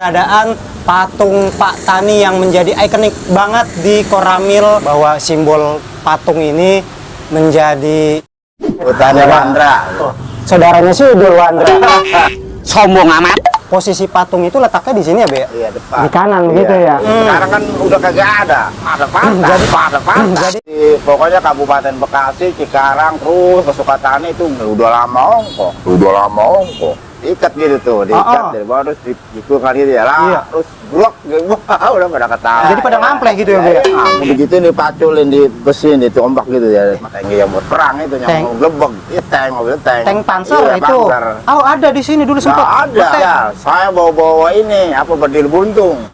Keadaan patung Pak Tani yang menjadi ikonik banget di Koramil, bahwa simbol patung ini menjadi Hutannya Wandra. Saudaranya Sidul Wandra. Sombong amat. Posisi patung itu letaknya di sini ya, Be? Iya, depan. Di kanan begitu ya. Sekarang kan udah kagak ada. Ada pantai. Ada pantai. Pokoknya Kabupaten Bekasi, Cikarang, terus ke Sukatani itu udah lama ongko. Ikat gitu tuh, diikat dari bawah terus dikulkan gitu ya lah. Iya. Terus blok, udah pada ketawa. Jadi pada ngampleh gitu ya, Be? Udah gitu dipaculin di besin, ditombak gitu ya. Tanki yang buat perang itu yang mau glebek. Mobil tank. Tank Panzer Iya, itu. Panzer. Oh, ada di sini dulu sempat. Nggak ada. Ya, saya bawa-bawa ini, bedil buntung.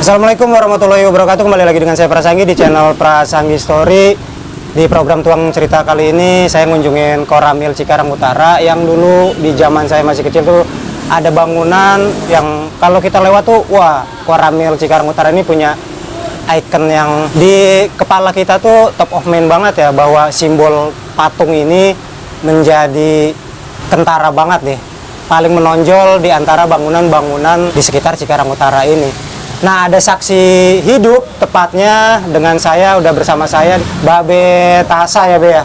Assalamualaikum warahmatullahi wabarakatuh. Kembali lagi dengan saya Prasanggi di channel Prasanggi Story. Di program Tuang Cerita kali ini saya ngunjungin Koramil Cikarang Utara, yang dulu di zaman saya masih kecil tuh ada bangunan yang kalau kita lewat tuh, wah, Koramil Cikarang Utara ini punya icon yang di kepala kita tuh top of mind banget ya, bahwa simbol patung ini menjadi kentara banget nih, paling menonjol di antara bangunan-bangunan di sekitar Cikarang Utara ini. Nah, ada saksi hidup tepatnya dengan saya, udah bersama saya Babe Tasa ya, Be ya.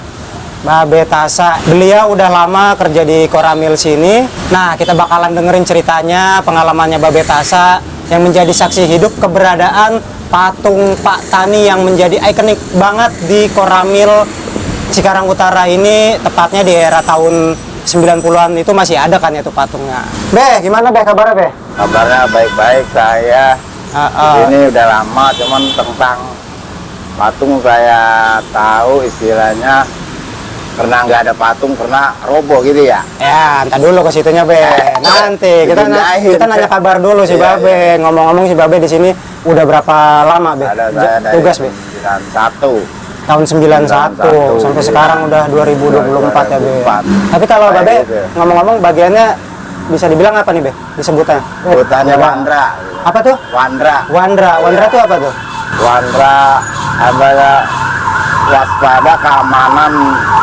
Babe Tasa, beliau udah lama kerja di Koramil sini. Nah, kita bakalan dengerin ceritanya, pengalamannya Babe Tasa yang menjadi saksi hidup keberadaan patung Pak Tani yang menjadi ikonik banget di Koramil Cikarang Utara ini, tepatnya di era tahun 90-an itu masih ada kan ya tuh patungnya. Be, gimana Be kabarnya, Be? Kabarnya baik-baik, saya ini udah lama, cuman tentang patung saya tahu istilahnya pernah nggak ada patung, pernah roboh gitu ya. Ya, entar dulu ke situnya, Be. Nanti kita nanya kabar dulu si Babe. Ngomong-ngomong si Babe di sini udah berapa lama, Be? Tugas, Be? 91. Tahun 91 sampai sekarang udah 2024 ya, Be. Tapi kalau Babe ngomong-ngomong bagiannya bisa dibilang apa nih, Be? Disebutnya? Hutannya Wandra. Apa tuh? Wandra. Wandra tuh apa tuh? Wandra adalah waspada keamanan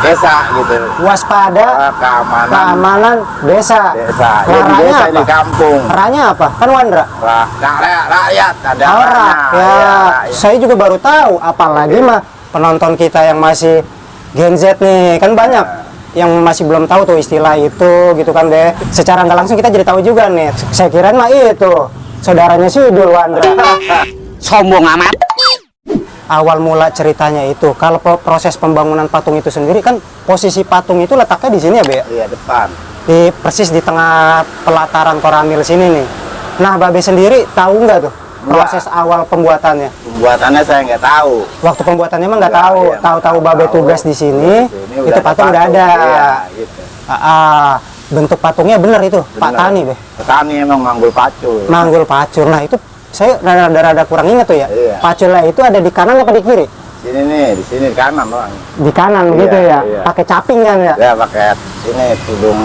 desa gitu. Waspada keamanan desa. Jadi desa apa? di kampung. Ranya apa? Kan Wandra. Rakyat ada Ya, ya. saya juga baru tahu, apalagi mah penonton kita yang masih Gen Z nih, kan banyak yang masih belum tahu tuh istilah itu gitu kan, Be. Secara nggak langsung kita jadi tahu juga nih. Saya kira mah itu saudaranya Sidul Wandra. Sombong amat. Awal mula ceritanya itu, kalau proses pembangunan patung itu sendiri kan posisi patung itu letaknya di sini ya, Be? Iya, depan. Persis di tengah pelataran Koramil sini nih. Nah, Babe sendiri tahu nggak tuh proses awal pembuatannya? Pembuatannya saya nggak tahu. Waktu pembuatannya mah nggak tahu. Iya, Tahu-tahu Babe tugas di sini, itu patung udah ada. Iya, gitu. Bentuk patungnya bener itu, bener. Pak Tani, Be. Petani emang manggul pacul. Manggul pacul. Nah, itu saya rada kurang ingat tuh ya. Iya. Paculnya itu ada di kanan apa di kiri? Sini nih, di sini di kanan doang. Di kanan gitu ya. Iya. Pakai caping kan ya? Ya, pakai ini tudung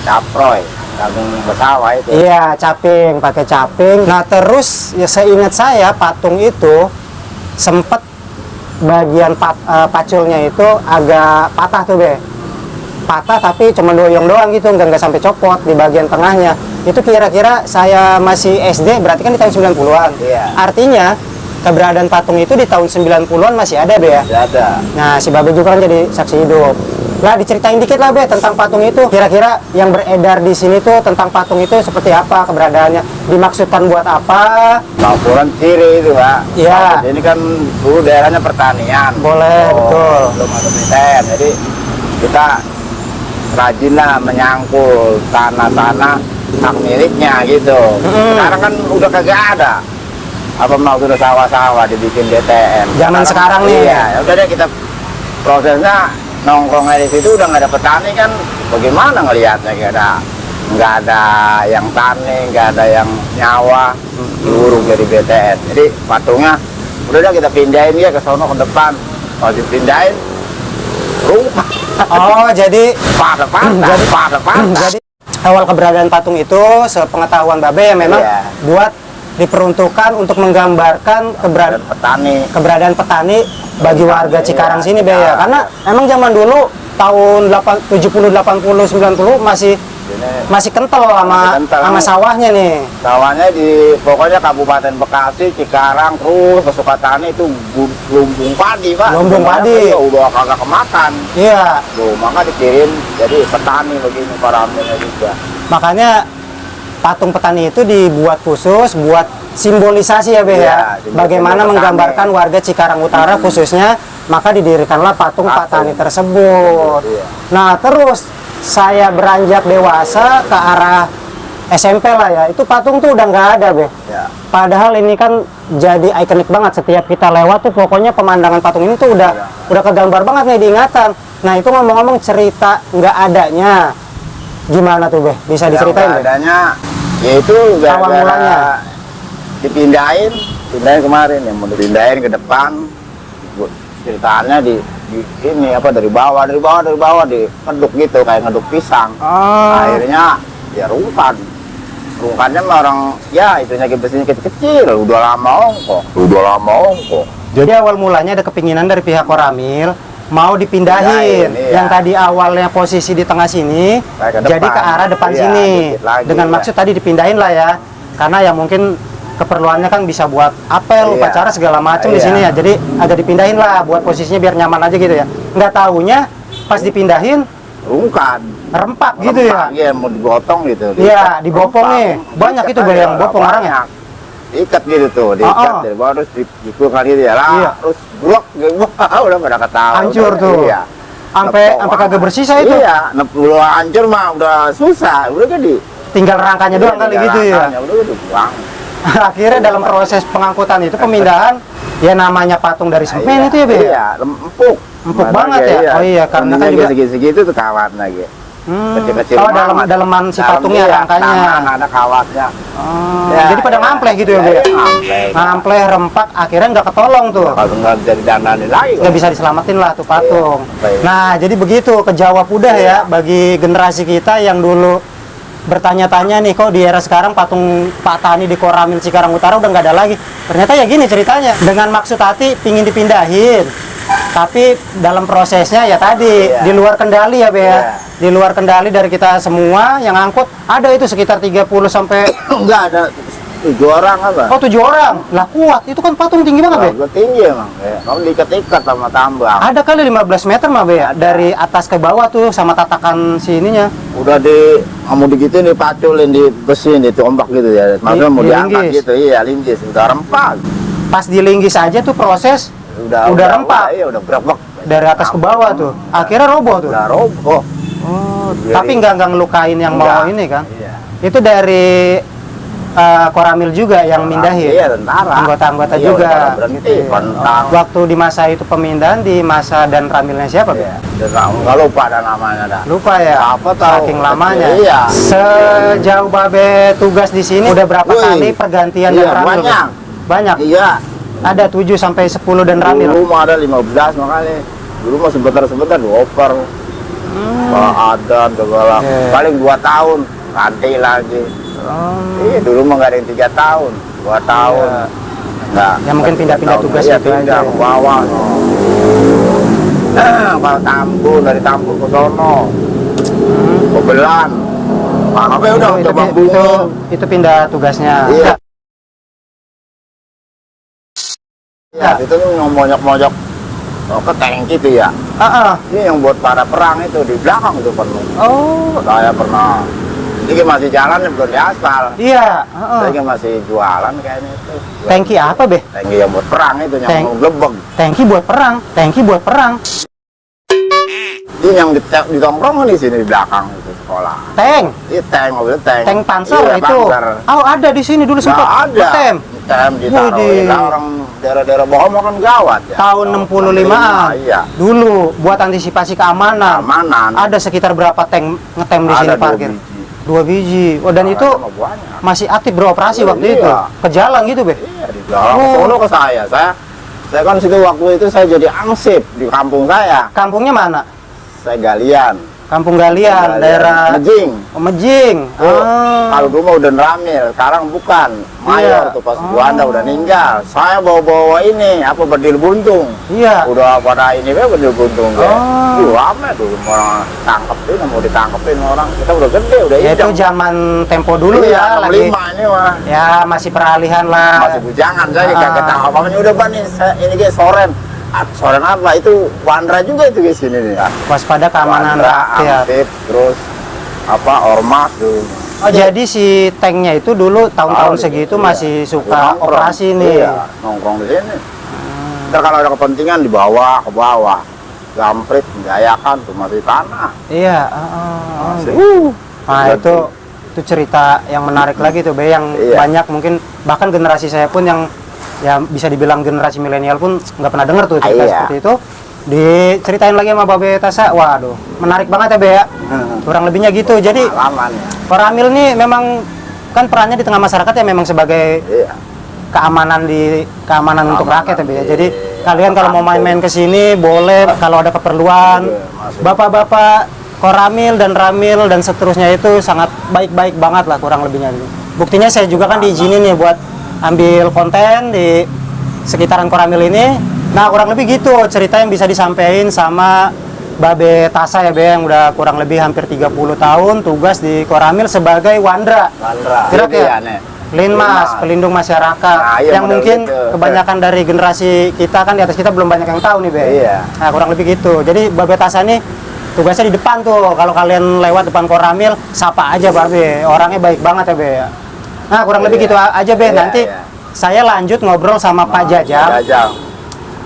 caproy, tudung besawa itu. Iya, caping, pakai caping. Nah, terus ya seingat saya patung itu sempet bagian paculnya itu agak patah tuh, Be. Patah tapi cuma doyong doang gitu, nggak sampai copot di bagian tengahnya. Itu kira-kira saya masih SD, berarti kan di tahun 90-an. Iya. Artinya keberadaan patung itu di tahun 90-an masih ada, Be ya? Masih ada. Nah, si Babe juga kan jadi saksi hidup. Lah, diceritain dikit lah, Be, tentang patung itu. Kira-kira yang beredar di sini tuh tentang patung itu seperti apa keberadaannya? Dimaksudkan buat apa? Campuran ciri itu, Pak. Iya. Ini kan dulu daerahnya pertanian. Boleh, betul. Belum ada BTN, jadi kita rajin lah menyangkul tanah-tanah hak miliknya gitu. Sekarang kan udah kagak ada. Apa mau udah sawah-sawah dibikin BTN. Zaman sekarang nih. Iya, ya udah deh, kita prosesnya nongkrong di situ udah nggak ada petani kan, bagaimana ngelihatnya? Nggak ada yang tani, nggak ada yang nyawa, diurung jadi BTN. Jadi patungnya udah deh kita pindahin ya ke sono ke depan. Kalau dipindahin rumah. Oh, jadi Pada jadi awal keberadaan patung itu sepengetahuan Babe ya memang buat diperuntukkan untuk menggambarkan keberadaan petani bagi warga Cikarang sini, Be, ya. Karena emang zaman dulu tahun 70, 80, 90 masih kental sama sawahnya nih. Sawahnya di pokoknya Kabupaten Bekasi, Cikarang, terus ke Sukatani itu lumbung padi, Pak. Lumbung padi. Udah kagak kemakan. Iya. Tuh, maka dikirim jadi petani begini Koramilnya juga. Makanya patung petani itu dibuat khusus buat simbolisasi, ya, Be, ya. Bagaimana menggambarkan warga Cikarang Utara khususnya, maka didirikanlah patung petani tersebut. Iya. Nah, terus saya beranjak dewasa ke arah SMP lah ya, itu patung tuh udah nggak ada, Be. Ya. Padahal ini kan jadi ikonik banget, setiap kita lewat tuh pokoknya pemandangan patung ini tuh udah kegambar banget nih diingatan. Nah, itu ngomong-ngomong cerita nggak adanya, gimana tuh, Be? Bisa diceritain, Be? Adanya yaitu Awal mulanya dipindahin kemarin, yang mau dipindahin ke depan. Ceritanya di ini apa dari bawah dikeduk gitu kayak ngeduk pisang. Akhirnya ya rungkannya mah orang ya itunya besinya kecil, udah lama ongko. Jadi awal mulanya ada kepinginan dari pihak Koramil mau dipindahin, iya. yang tadi awalnya posisi di tengah sini jadi ke arah depan sini lagi, dengan maksud tadi dipindahin lah ya, karena ya mungkin keperluannya kan bisa buat apel, upacara segala macam di sini ya, jadi agak dipindahin lah buat posisinya biar nyaman aja gitu ya. Nggak taunya pas dipindahin rempak gitu ya. Iya, mau digotong gitu. Iya, dibopong nih. Banyak itu yang bopong orangnya. Ikat gitu tuh, diikat dari bawah terus dipukul gitu ya lah, terus blok udah pada ketawa. Hancur tuh. Iya. Sampai kagak bersisa itu. Iya, belum hancur mah udah susah, udah gede. Tinggal rangkanya doang kali gitu ya. Udah gede buang. Akhirnya dalam proses pengangkutan itu pemindahan ya namanya patung dari semen itu ya, Be? Iya, empuk. Empuk banget ya. Iya. Oh iya, karena kan juga segitu tuh kawat lagi. Kecil-kecil oh, daleman si patungnya rangkanya. Ada kawatnya. Ya, jadi pada ngampleh gitu ya, Be? Ngampleh, rempak, akhirnya nggak ketolong tuh. Kalau nggak bisa didandanin lagi. Nggak bisa diselamatin lah tuh patung. Nah, jadi begitu, kejawab udah ya bagi generasi kita yang dulu bertanya-tanya nih, kok di era sekarang patung Pak Tani di Koramil Cikarang Utara udah nggak ada lagi. Ternyata ya gini ceritanya, dengan maksud hati pingin dipindahin, tapi dalam prosesnya ya tadi di luar kendali ya, Be, ya. Di luar kendali dari kita semua yang angkut. Ada itu sekitar 30 sampai enggak ada 7 orang apa? Oh, 7 orang. Lah kuat, itu kan patung tinggi banget, Be. Tinggi emang. Kamu diikat-ikat sama tambang. Ada kali 15 meter mah, Be, ya. Dari atas ke bawah tuh sama tatakan sininya. Udah mau digituin, dipaculin, di besi, ditombak gitu ya. Maksudnya mau diangkat gitu, iya, linggis, udah rempak. Pas dilinggis aja tuh proses udah rempak. Iya, udah berebek. Dari atas ke bawah tuh. Akhirnya roboh tuh. Udah roboh. Oh, tapi nggak ngelukain yang mau ini kan? Iya. Itu dari Koramil juga yang mindahin. Iya, tentara. Anggota-anggota iya, juga. Berhenti, pantang. Waktu di masa itu pemindahan, di masa dan Ramilnya siapa? Iya. Nggak lupa ada namanya dah. Lupa ya. Apa tahu? Saking lamanya. Iya. Sejauh Babe tugas di sini udah berapa kali pergantian dan Ramil? Banyak. Iya. Ada 7 sampai 10 dan Ramil. Dulu mah ada 15 makanya. Dulu mah sebentar dioper. Ada segala. Paling 2 tahun ganti lagi. Iya, dulu mah nggak ada yang 3 tahun, 2 tahun. Nah, ya mungkin pindah-pindah tugas ya, itu pindah aja. ke bawah. Kalau Tambun, dari Tambun ke sono, Bebelan. Apa ya udah coba itu pindah tugasnya. Iya. Ya, itu tuh mojok-mojok ke tangki itu ya. Ini yang buat para perang itu di belakang itu penuh. Oh. Saya pernah. Ini masih jalan belum di aspal. Iya. Saya masih jualan kayaknya itu. Tangki apa, Be? Tangki yang buat perang itu, yang gelebeg. Tangki buat perang. Tangki buat perang. Ini yang ditongkrong di sini di belakang itu sekolah. Tank. Iya, tank, mobil tank. Tank Panzer iya, itu. Panzer. Oh, ada di sini dulu sempat. Ada. Tem. Ditaruhin. Orang daerah-daerah Bohong kan gawat ya. Tahun 65-an. Iya. Dulu buat antisipasi keamanan. Ada sekitar berapa tank ngetem di sini parkir? 2 biji. Oh, dan itu masih aktif beroperasi waktu itu. Ke jalan gitu, Be? Iya, di jalan. Sono ke saya. Saya kan situ waktu itu saya jadi ansip di kampung saya. Kampungnya mana? Saya Galian. Kampung Galian, daerah Mejing. Mejing. Kalau dulu mah udah Ramil, sekarang bukan. Mayor tuh pas Juanda udah ninggal. Saya bawa-bawa ini apa bedil buntung. Iya. Udah pada ini bedil buntung ya. Lama tuh orang tangkepin, mau ditangkepin orang. Kita udah gede, udah Ya itu hijau. zaman tempo dulu ya, lagi. 65 ini mah. Ya masih peralihan lah. Masih bujangan saya kagak tahu apa-apanya udah ban nih. Ini kayak soren. Soren apa itu Wandra juga itu guys sini nih. Waspada keamanan Wandra, rakyat. Amtip, terus apa Ormas tuh. Oh, jadi si tanknya itu dulu tahun-tahun segitu masih suka Nongkrong. operasi nih. Iya, nongkrong di sini. Ntar kalau ada kepentingan dibawa ke bawah, gamprit, menjayakan tuh masih tanah. Iya. Masih. Nah itu cerita yang menarik lagi tuh, Be, yang banyak mungkin bahkan generasi saya pun yang ya bisa dibilang generasi milenial pun nggak pernah dengar tuh cerita seperti itu. Diceritain lagi sama Babe Tasa, waduh, menarik banget ya, Be ya. Kurang lebihnya gitu. Jadi Pengalaman ya. Koramil nih memang kan perannya di tengah masyarakat ya memang sebagai keamanan untuk rakyat ya, Be ya. Jadi kalian kalau mau main-main ke sini boleh, kalau ada keperluan. Bapak-bapak Koramil dan Ramil dan seterusnya itu sangat baik-baik banget lah kurang lebihnya. Buktinya saya juga kan diizinin nih buat ambil konten di sekitaran Koramil ini. Nah kurang lebih gitu cerita yang bisa disampaikan sama Babe Tasa ya, Be, yang udah kurang lebih hampir 30 tahun tugas di Koramil sebagai Wandra. Kira ya? Linmas, pelindung masyarakat. Nah, iya, yang mungkin gitu. kebanyakan dari generasi kita kan di atas kita belum banyak yang tahu nih, Be. Iya. Nah kurang lebih gitu. Jadi Babe Tasa nih tugasnya di depan tuh. Kalau kalian lewat depan Koramil, sapa aja Babe. Orangnya baik banget ya, Be. Nah kurang lebih gitu aja, Be. Nanti saya lanjut ngobrol sama Pak Jajang.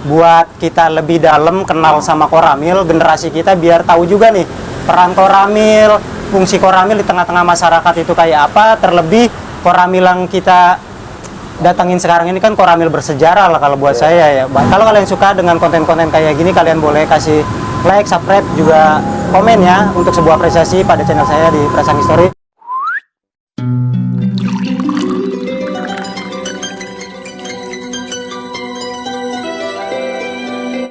Buat kita lebih dalam kenal sama Koramil, generasi kita biar tahu juga nih peran Koramil, fungsi Koramil di tengah-tengah masyarakat itu kayak apa. Terlebih Koramil yang kita datangin sekarang ini kan Koramil bersejarah lah kalau buat saya ya. Kalau kalian suka dengan konten-konten kayak gini, kalian boleh kasih like, subscribe, juga komen ya untuk sebuah apresiasi pada channel saya di Prasangi Story.